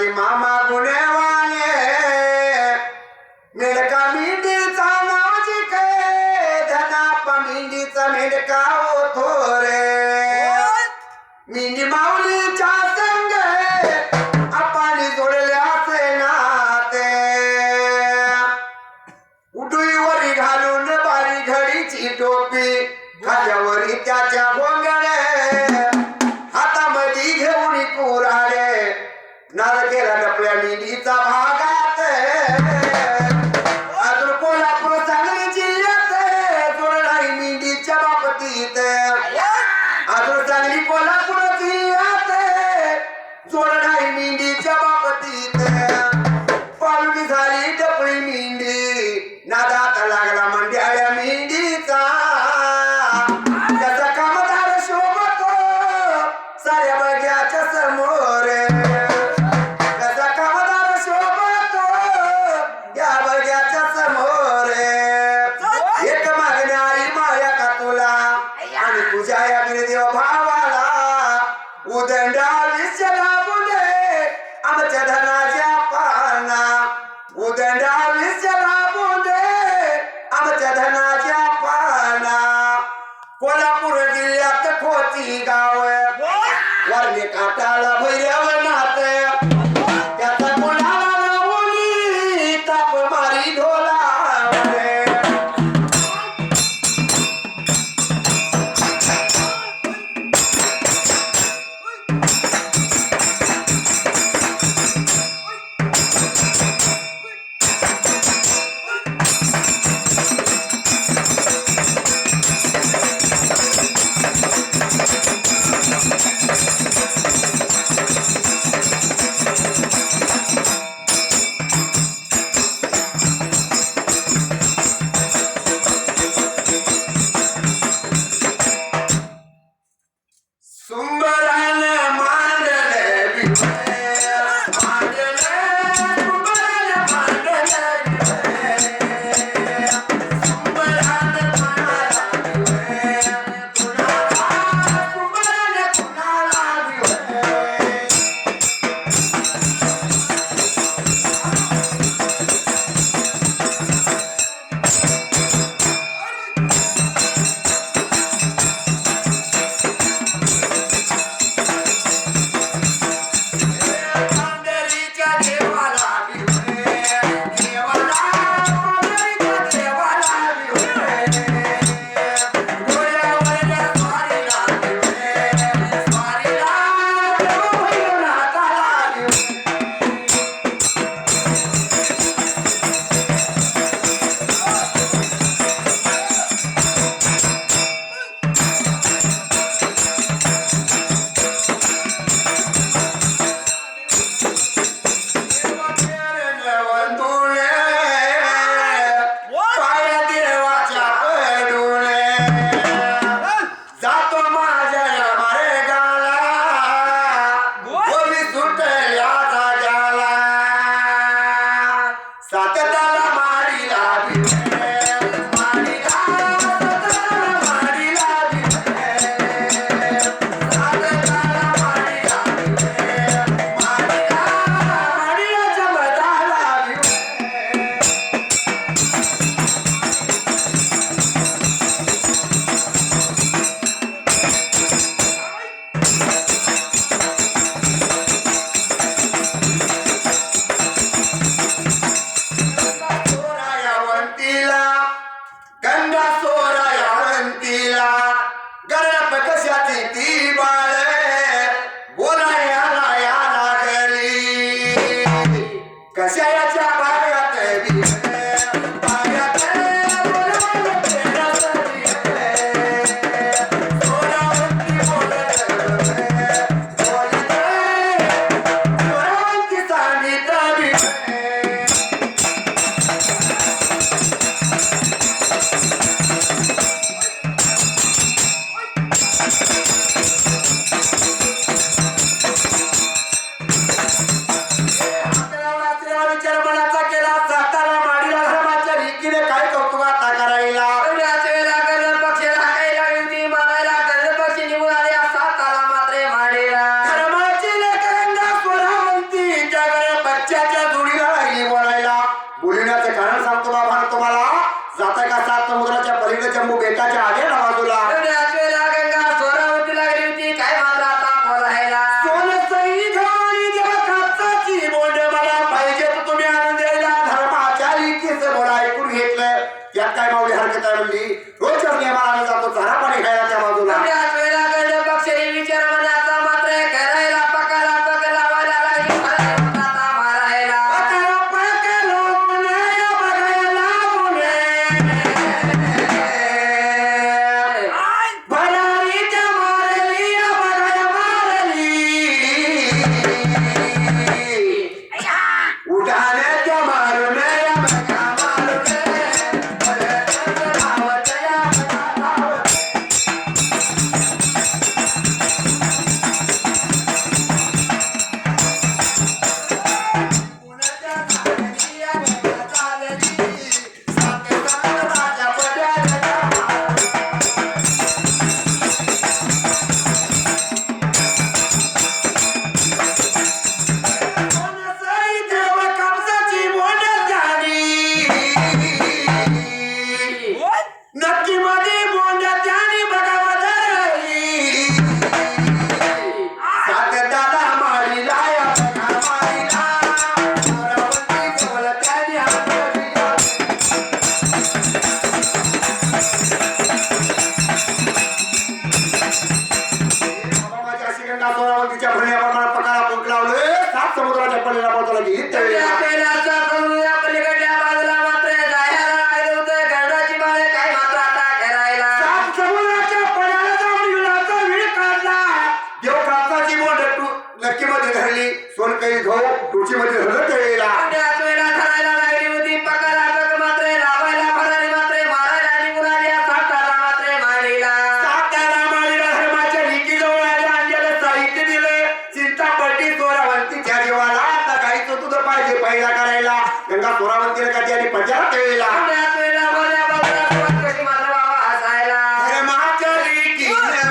माझे मामा गुणवाने मेडका मिंडीचा नावाची काय धनापा मिंडीचा मेडका होतो रे मिंडी माऊलीच्या संग आपण जोडले असे नाते उडुईवरी घालून बारी घडीची टोपी खाल्यावरी त्याच्या गोंगडे हातामध्ये घेऊन कुराडे नरकेला डपल्या मिंडीचा भागात अजून कोल्हापूर सांगली जिल्ह्यात जोड नाही मिंडीच्या बाबतीत अजून सांगली कोल्हापूर जिल्ह्यात जोड नाही मिंडीच्या बाबतीत पालवी झाली डपळी मिंडी नादात लागला मंड्याळ्या मिंडीचा त्याचा कामदार शोभतो साऱ्या बग्याच्या समोर त्याचा कामदार शोभतो या बग्याच्या समोर एक मागणारी माया का तुला आणि तुझ्या या बिरदेव भावाला उदंडा विषला बुंदे आमच्या धनाच्या पाना उदंडा विषला बुंदे आमच्या धनाच्या पाना कोल्हापूर जिल्ह्यात खोची गाव वरणे काटाला भैरव नात त्याचा कोणाला लावली ताप मारी ढोला बाई घाली देवा कापसाची बोंड मला पाहिजे तर तुम्ही आणून द्यायला धर्माच्या रीतीचं बोला ऐकून घेतलं यात काय माऊली हरकत आहे म्हणली रोजच्याच नियमाला आम्ही जातो चारा पाणी खायला त्या बाजूला वेळा कळलं पक्षी विचार मनाचा मात्र करायला पकाला पक लावायला लागली आता मारायला पकाला पक लोकने बघायला मुले भरारीच्या मारली बघायला मारली उठाण्याच्या मारून बघा मारून नक्की मध्ये बोंडा त्याने बघावा धरली सात दादा मारीला या बघा मारीला मोरावरती जवळ त्याने हात माझ्या श्रीगंगा सोरावंतीच्या भरण्यावर मला पकाला पोट लावले सात समुद्राच्या पलीकडे पोहोचला की हित पेलाचा करूया पलीकडल्या बाजूला मात्र जायला लागलं होतं गरडाची बाळे काय मात्र आता करायला सात समुद्राच्या पल्याला जाऊन विळाचा विळ काढला देव कापसाची बोंड नक्की मध्ये धरली सोनकळी घो टोची मध्ये धरलं केळीला त्याच वेळेला धरायला लागली होती पकाला पक मात्र लावायला भरारी मात्र मारायला निघून आली साताला मात्र मारीला साताला मारीला धर्माच्या रीतीजवळ आल्या अंड्याला साहित्य दिले चिंतापट्टी सोरावंतीच्या जीवाला आता काहीच तुझं पाहिजे पहिला करायला गंगा सोरावंतीला का त्याने पचारा केळीला त्याच वेळेला भरल्या बाजूला सुरुवात कशी मात्र बाबा हसायला धर्माच्या रीतीनं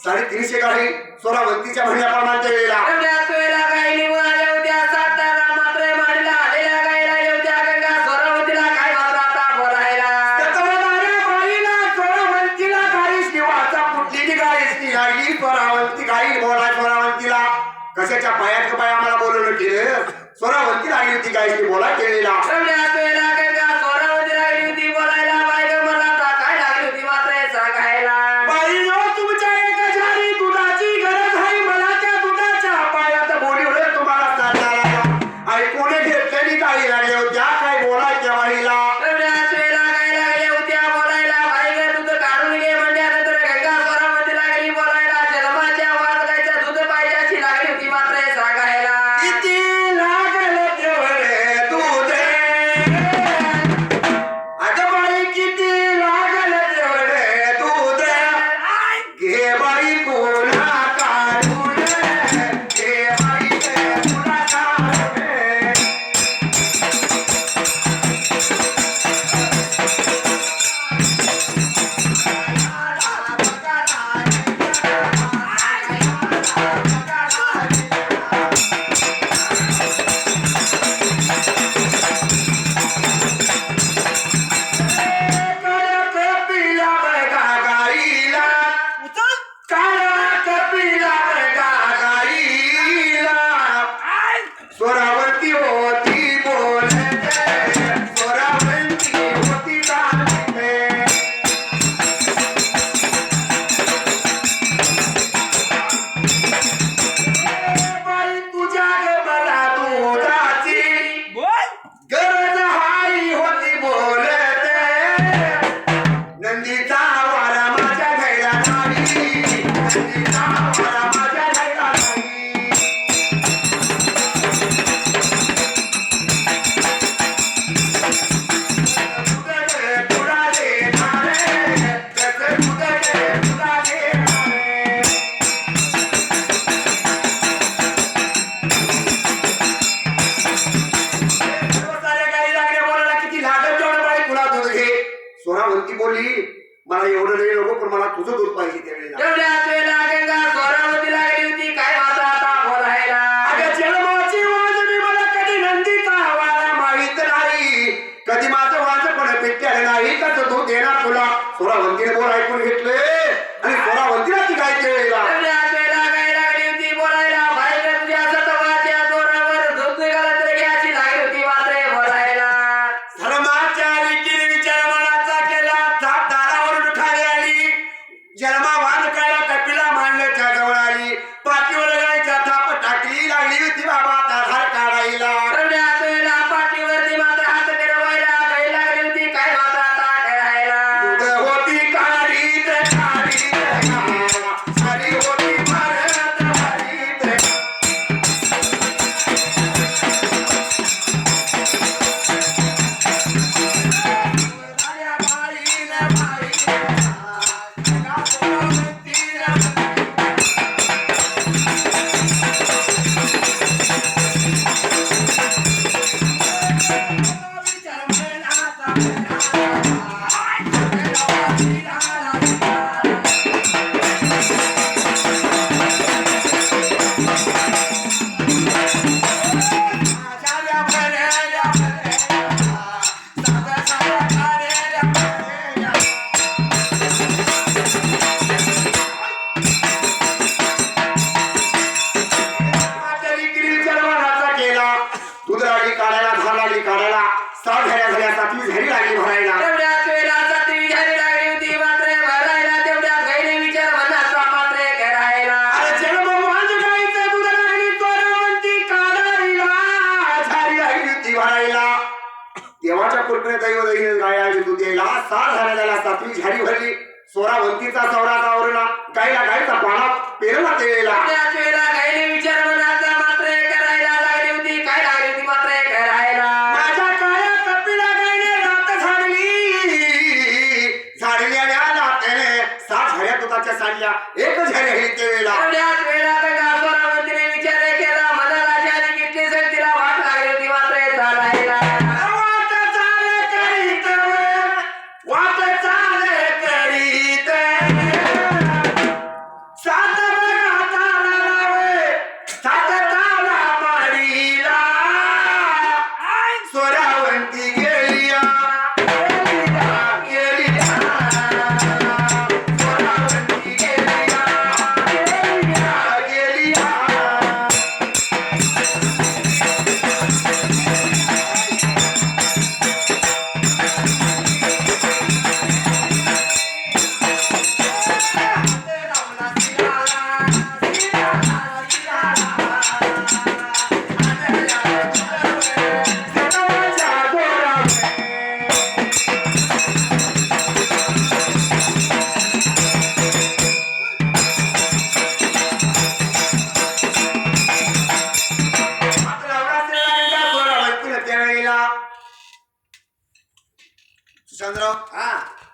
साडेतीनशे गाडी सोरावंतीच्या म्हणण्याप्रमाणे वेळेला त्याच वेळेला काही निघून आल्या होत्या सातारा मात्र माडीला आलेल्या काही राहिल्या होत्या गंगा सोरावंतीला काय मात्र आता बोलायला बाईला सोरावंतीला गाडीच निवाचा कुठली गाडीच निघाली सोरावंती गाडी बोला सोरावंतीला कशाच्या पायात पाय आम्हाला बोलवलं केलं सोरावंती लागली होती गायची बोला केलेला त्याच वेळेला गंगा सोरावंती लागली होती बोलायला बाई ग मला आता काय लागली होती मात्र हे सांगायला बाईनो तुमच्या एका झाली दुधाची गरज आहे मला त्या दुधाच्या पायात बोलीवर तुम्हाला सांगायला ऐकून घेतलेली काही लागल्या होत्या काय बोलायच्या बाईला त्याच वेळेला काय लागल्या होत्या बोलायला बाई ग दूध काढून घे म्हणल्यानंतर गंगा सोरावंती लागली बोलायला जन्माच्या वाद गायचं दूध पाहिजे लागली होती मात्र हे सांगायला किती लागल तेवढे दूध नंदीचा वारा माझ्या घ्यायला नाही, नंदीचा वारा माझ्या घ्यायला नाही. उदडे तुडाले नारे, त्याचे उदडे तुडाले नारे. सर्व साऱ्या गाई लागल्या बोलायला, किती लागत तेवढं पाहिजे तुला दूध घे. सोनावंती बोलली, मला एवढं नाही नको, पण मला तुझं दूध पाहिजे त्यावेळेला. तेवढ्याच वेळेला गंगा स्वरावती लागली होती. काय मात्र आता बोलायला. अगं जन्माची वाज मी मला कधी नंदीचा वारा माहित नाही, कधी माझं वाज पण पेटलं नाही, कसं तू देणार तुला. सोनावंतीने बोल ऐकून घेतले आणि सोनावंतीला ती गाय वेळेला. तेवढ्याच वेळेला गाय लागली होती बोलायला. बाई गं तुझ्या सतवाच्या जोरावर दूध निघालं तर घ्यायची लागली होती मात्र बोलायला. धर्माच्या रीतीने विचार मनाचा केला, थाप दारावरून खाली आली. जन्मावान कायला कपिला मांडल्याच्या जवळ आली, पाठीवर गायचा थाप टाकली, लागली होती बाबा धार काढायला. तेवढ्याच वेळेला पाठीवरती मात्र हात फिरवायला. गाय लागली होती. काय मात्र आता करायला. दूध होती काळीत काळीत, सारी होती भारत हरीत. साऱ्या बाईला बाईला, सगळा सोनावंतीला. दूध लागली काढायला, धार लागली काढायला, 7 झाल्या झाल्या, 7वी झाली लागली भरायला. तेवढ्याच वेळेला सातवी झाली लागली होती मात्र भरायला. तेवढ्यात गायीने विचार मनाचा मात्र करायला. अरे जन्म माझ गाईचं दूध लागली सोनावंती काढायला, झाली लागली होती भरायला. देवाच्या कृपेने दैव दैव गायला दूध द्यायला. 7 झाल्या झाल्या, 7वी झाली भरली. सोनावंतीचा सौराचा आवरला, गायला गायचा पाळा पेरला त्यावेळेला. तेवढ्याच वेळेला गायीने विचार मनाचा मात्र करायला लागली होती. काय लागली होती मात्र करायला. माझ्या काया कपिला गायने रात झाडली, झाडल्याने आला त्याने 7 झाल्या दुधाच्या सांडल्या, एक झाली त्यावेळेला. तेवढ्याच वेळेला